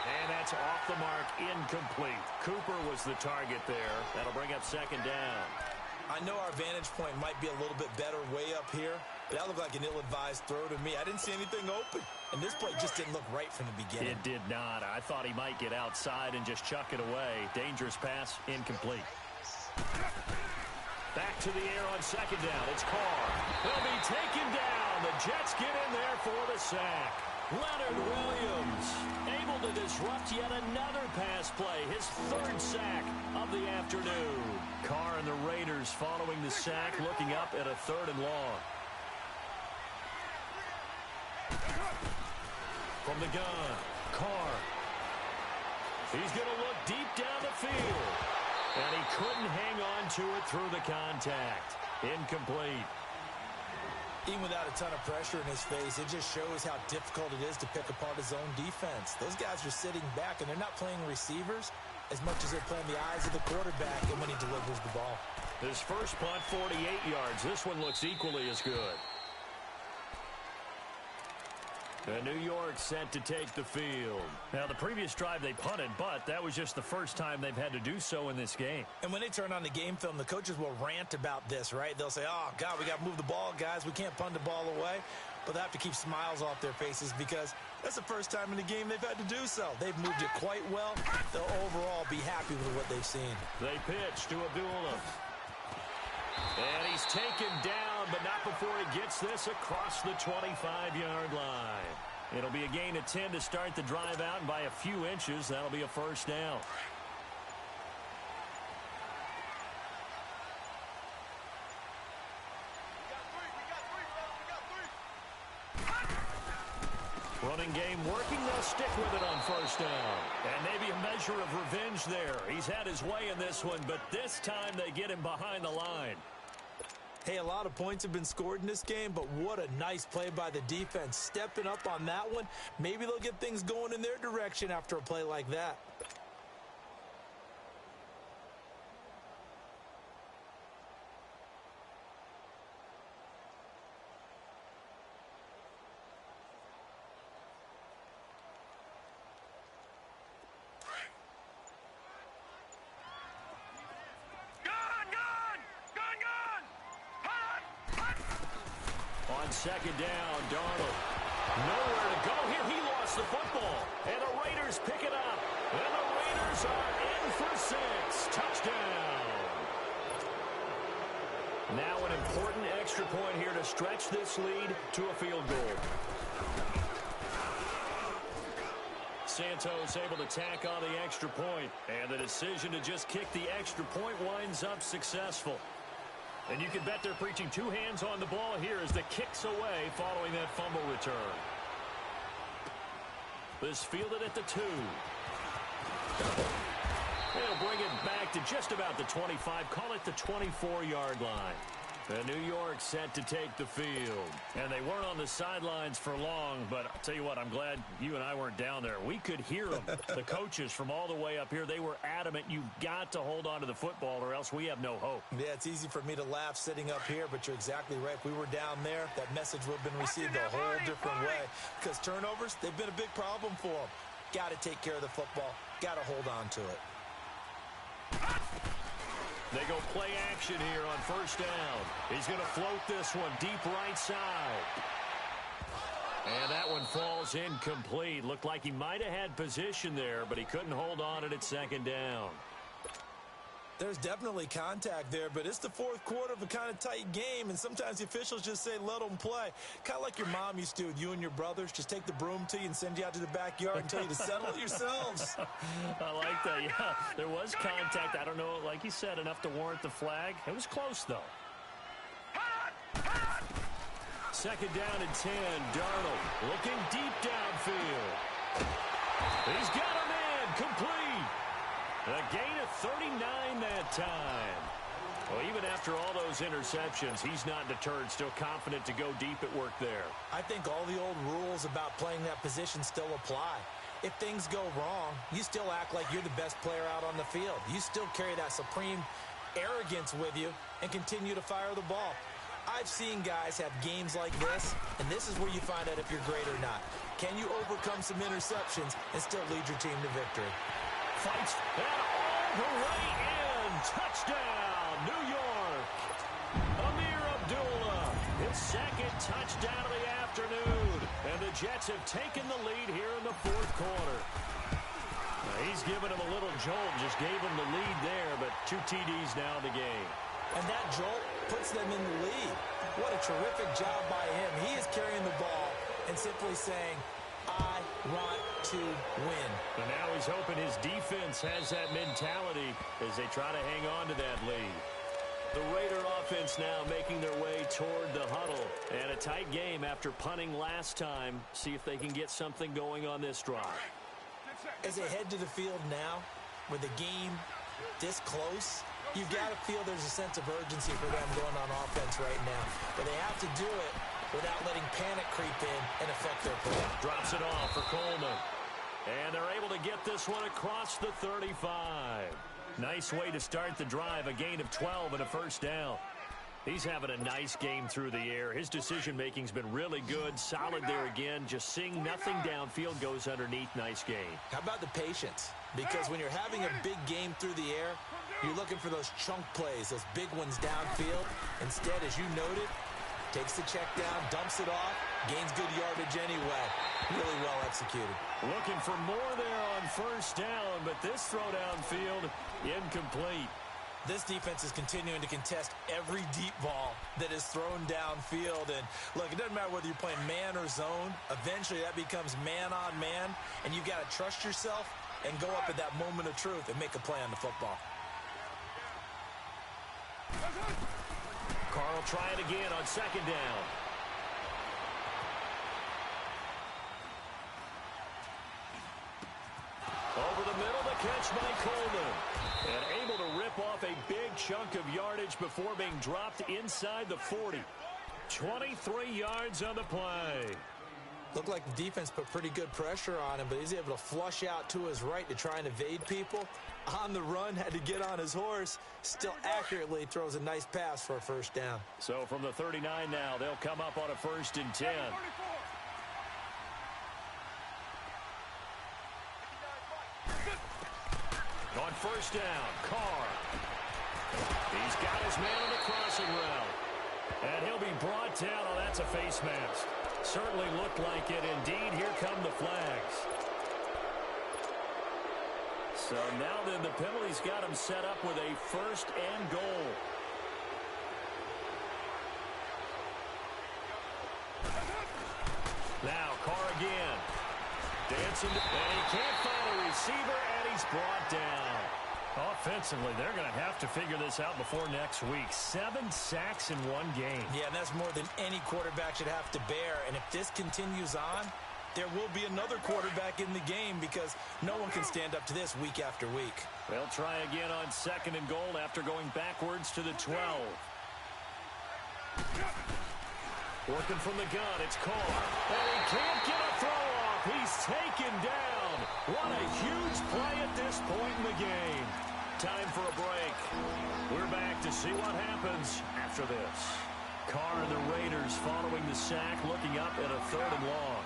And that's off the mark, incomplete. Cooper was the target there. That'll bring up second down. I know our vantage point might be a little bit better way up here, but that looked like an ill-advised throw to me. I didn't see anything open, and this play just didn't look right from the beginning. It did not. I thought he might get outside and just chuck it away. Dangerous pass, incomplete. Back to the air on second down. It's Carr. He'll be taken down. The Jets get in there for the sack. Leonard Williams able to disrupt yet another pass play. His third sack of the afternoon. Carr and the Raiders following the sack, looking up at a 3rd and long. From the gun, Carr. He's going to look deep down the field. And he couldn't hang on to it through the contact. Incomplete. Even without a ton of pressure in his face, it just shows how difficult it is to pick apart his own defense. Those guys are sitting back, and they're not playing receivers as much as they're playing the eyes of the quarterback and when he delivers the ball. His first punt, 48 yards. This one looks equally as good. And New York set to take the field. Now, the previous drive they punted, but that was just the first time they've had to do so in this game. And when they turn on the game film, the coaches will rant about this, right? They'll say, oh, God, we got to move the ball, guys. We can't punt the ball away. But they have to keep smiles off their faces because that's the first time in the game they've had to do so. They've moved it quite well. They'll overall be happy with what they've seen. They pitch to Abdullah. And he's taken down, but not before he gets this across the 25-yard line. It'll be a gain of 10 to start the drive out, and by a few inches, that'll be a first down. Running game working. They'll stick with it on first down. And maybe a measure of revenge there. He's had his way in this one, but this time they get him behind the line. Hey, a lot of points have been scored in this game, but what a nice play by the defense. Stepping up on that one, maybe they'll get things going in their direction after a play like that. Second down, Darnold. Nowhere to go here. He lost the football. And the Raiders pick it up. And the Raiders are in for 6. Touchdown. Now an important extra point here to stretch this lead to a field goal. Santos able to tack on the extra point. And the decision to just kick the extra point winds up successful. And you can bet they're preaching 2 hands on the ball here as the kick's away following that fumble return. This fielded at the 2. They'll bring it back to just about the 25. Call it the 24-yard line. And New York set to take the field. And they weren't on the sidelines for long, but I'll tell you what, I'm glad you and I weren't down there. We could hear them. The coaches from all the way up here, they were adamant, you've got to hold on to the football or else we have no hope. Yeah, it's easy for me to laugh sitting up here, but you're exactly right. If we were down there, that message would have been received a whole different way. Because turnovers, they've been a big problem for them. Got to take care of the football. Got to hold on to it. They go play action here on first down. He's going to float this one deep right side. And that one falls incomplete. Looked like he might have had position there, but he couldn't hold on it at second down. There's definitely contact there, but it's the 4th quarter of a kind of tight game, and sometimes the officials just say, let them play. Kind of like your mom used to with you and your brothers. Just take the broom to you and send you out to the backyard and tell you to settle it yourselves. I like that, yeah. There was contact. I don't know, like you said, enough to warrant the flag. It was close, though. Second down and 10. Darnold looking deep downfield. He's got a man complete. A gain of 39 that time. Well, even after all those interceptions, he's not deterred, still confident to go deep at work there. I think all the old rules about playing that position still apply. If things go wrong, you still act like you're the best player out on the field. You still carry that supreme arrogance with you and continue to fire the ball. I've seen guys have games like this, and this is where you find out if you're great or not. Can you overcome some interceptions and still lead your team to victory? Fights that all the way in. Touchdown, New York. Amir Abdullah, his second touchdown of the afternoon. And the Jets have taken the lead here in the fourth quarter. He's given him a little jolt, just gave him the lead there, but 2 TDs now in the game. And that jolt puts them in the lead. What a terrific job by him. He is carrying the ball and simply saying, I want to win. And now he's hoping his defense has that mentality as they try to hang on to that lead. The Raider offense now making their way toward the huddle. And a tight game after punting last time. See if they can get something going on this drive. As they head to the field now, with the game this close, you've got to feel there's a sense of urgency for them going on offense right now. But they have to do it without letting panic creep in and affect their play. Drops it off for Coleman. And they're able to get this one across the 35. Nice way to start the drive, a gain of 12 and a first down. He's having a nice game through the air. His decision-making's been really good, solid there again. Just seeing nothing downfield goes underneath. Nice game. How about the patience? Because when you're having a big game through the air, you're looking for those chunk plays, those big ones downfield. Instead, as you noted, takes the check down, dumps it off, gains good yardage anyway. Really well executed. Looking for more there on first down, but this throw downfield, incomplete. This defense is continuing to contest every deep ball that is thrown downfield. And, look, it doesn't matter whether you're playing man or zone. Eventually, that becomes man on man, and you've got to trust yourself and go up at that moment of truth and make a play on the football. Carl try it again on second down. Over the middle, the catch by Coleman. And able to rip off a big chunk of yardage before being dropped inside the 40. 23 yards on the play. Looked like the defense put pretty good pressure on him, but he's able to flush out to his right to try and evade people. On the run, had to get on his horse. Still accurately throws a nice pass for a first down. So from the 39 now, they'll come up on a 1st and 10. On first down, Carr. He's got his man on the crossing route. And he'll be brought down. Oh, that's a face mask. Certainly looked like it. Indeed, here come the flags. So now then, the penalty's got him set up with a 1st and goal. Now, Carr again. Dancing, and he can't find a receiver, and he's brought down. Offensively, they're going to have to figure this out before next week. 7 sacks in one game. Yeah, and that's more than any quarterback should have to bear. And if this continues on, there will be another quarterback in the game because no one can stand up to this week after week. They'll try again on 2nd and goal after going backwards to the 12. Working from the gun, it's Carr. And he can't get a throw off. He's taken down. What a huge play at this point in the game. Time for a break. We're back to see what happens after this. Carr and the Raiders following the sack, looking up at a 3rd and long.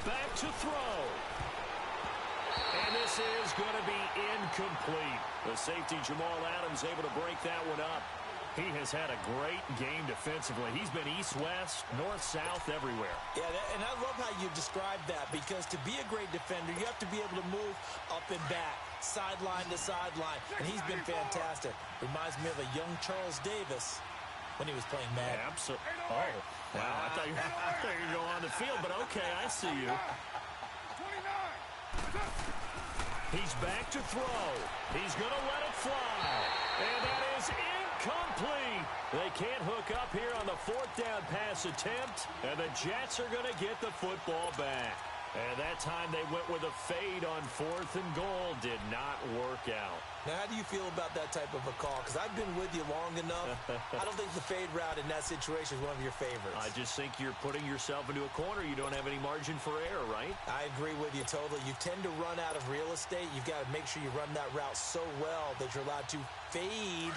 Back to throw. And this is going to be incomplete. The safety, Jamal Adams, able to break that one up. He has had a great game defensively. He's been east-west, north-south, everywhere. Yeah, and I love how you described that because to be a great defender, you have to be able to move up and back, sideline to sideline, and he's been fantastic. Reminds me of a young Charles Davis when he was playing Madden. Yeah, absolutely. Oh, wow. I thought you were going on the field, but okay, I see you. He's back to throw. He's going to let it fly. And that is incomplete. They can't hook up here on the 4th down pass attempt, and the Jets are going to get the football back. And that time they went with a fade on 4th and goal. Did not work out. Now, how do you feel about that type of a call? Because I've been with you long enough. I don't think the fade route in that situation is one of your favorites. I just think you're putting yourself into a corner. You don't have any margin for error, right? I agree with you totally. You tend to run out of real estate. You've got to make sure you run that route so well that you're allowed to fade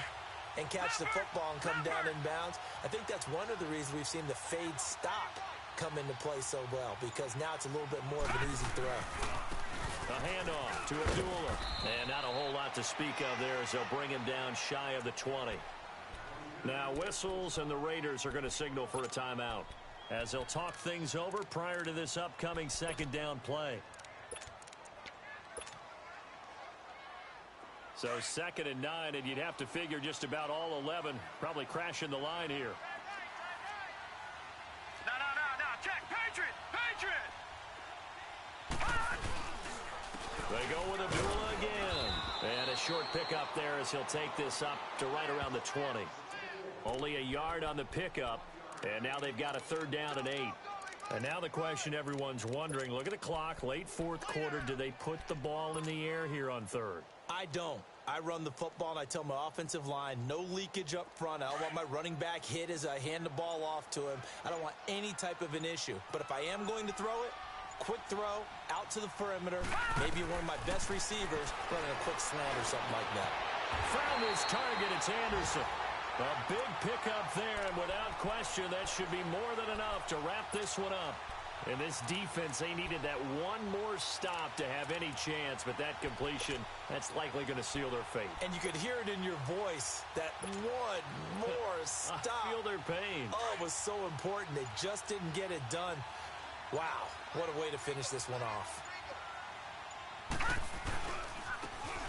and catch the football and come down in bounds. I think that's one of the reasons we've seen the fade stop come into play so well, because now it's a little bit more of an easy throw. A handoff to Abdullah. And not a whole lot to speak of there as they'll bring him down shy of the 20. Now whistles, and the Raiders are going to signal for a timeout as they'll talk things over prior to this upcoming 2nd down play. So 2nd and 9, and you'd have to figure just about all 11 probably crashing the line here. No. Check. Patriot. They go with Abdullah again. And a short pickup there as he'll take this up to right around the 20. Only a yard on the pickup, and now they've got a 3rd down and 8. And now the question everyone's wondering, look at the clock, late 4th quarter, do they put the ball in the air here on 3rd? I don't. I run the football, and I tell my offensive line, no leakage up front. I don't want my running back hit as I hand the ball off to him. I don't want any type of an issue. But if I am going to throw it, quick throw, out to the perimeter, maybe one of my best receivers running a quick slant or something like that. Found his target, it's Anderson. A big pickup there, and without question, that should be more than enough to wrap this one up. And this defense, they needed that one more stop to have any chance, but that completion, that's likely going to seal their fate. And you could hear it in your voice, that one more stop. I feel their pain. Oh, it was so important. They just didn't get it done. Wow, what a way to finish this one off.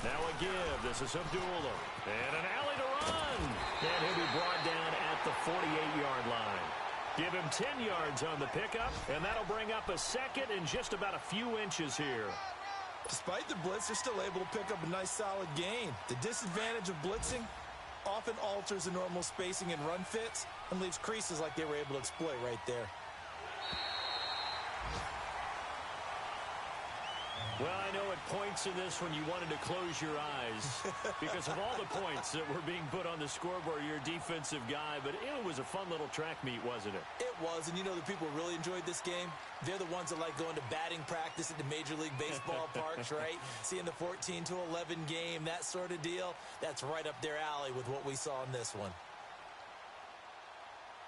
Now a give. This is Abdullah. And an alley to run. And he'll be brought down at the 48-yard line. Give him 10 yards on the pickup, and that'll bring up a 2nd and just about a few inches here. Despite the blitz, they're still able to pick up a nice solid gain. The disadvantage of blitzing often alters the normal spacing and run fits and leaves creases like they were able to exploit right there. Well, I know at points in this when you wanted to close your eyes because of all the points that were being put on the scoreboard, you're a defensive guy, but it was a fun little track meet, wasn't it? It was, and you know the people really enjoyed this game? They're the ones that like going to batting practice at the Major League Baseball parks, right? Seeing the 14-11 game, that sort of deal, that's right up their alley with what we saw in this one.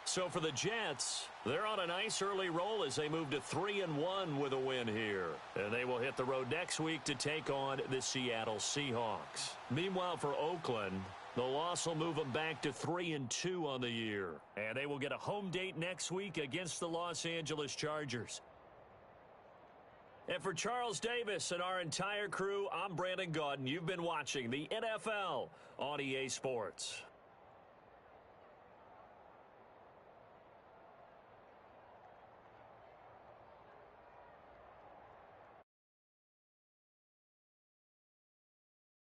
So for the Jets, they're on a nice early roll as they move to 3-1 with a win here. And they will hit the road next week to take on the Seattle Seahawks. Meanwhile, for Oakland, the loss will move them back to 3-2 on the year. And they will get a home date next week against the Los Angeles Chargers. And for Charles Davis and our entire crew, I'm Brandon Gaudin. You've been watching the NFL on EA Sports.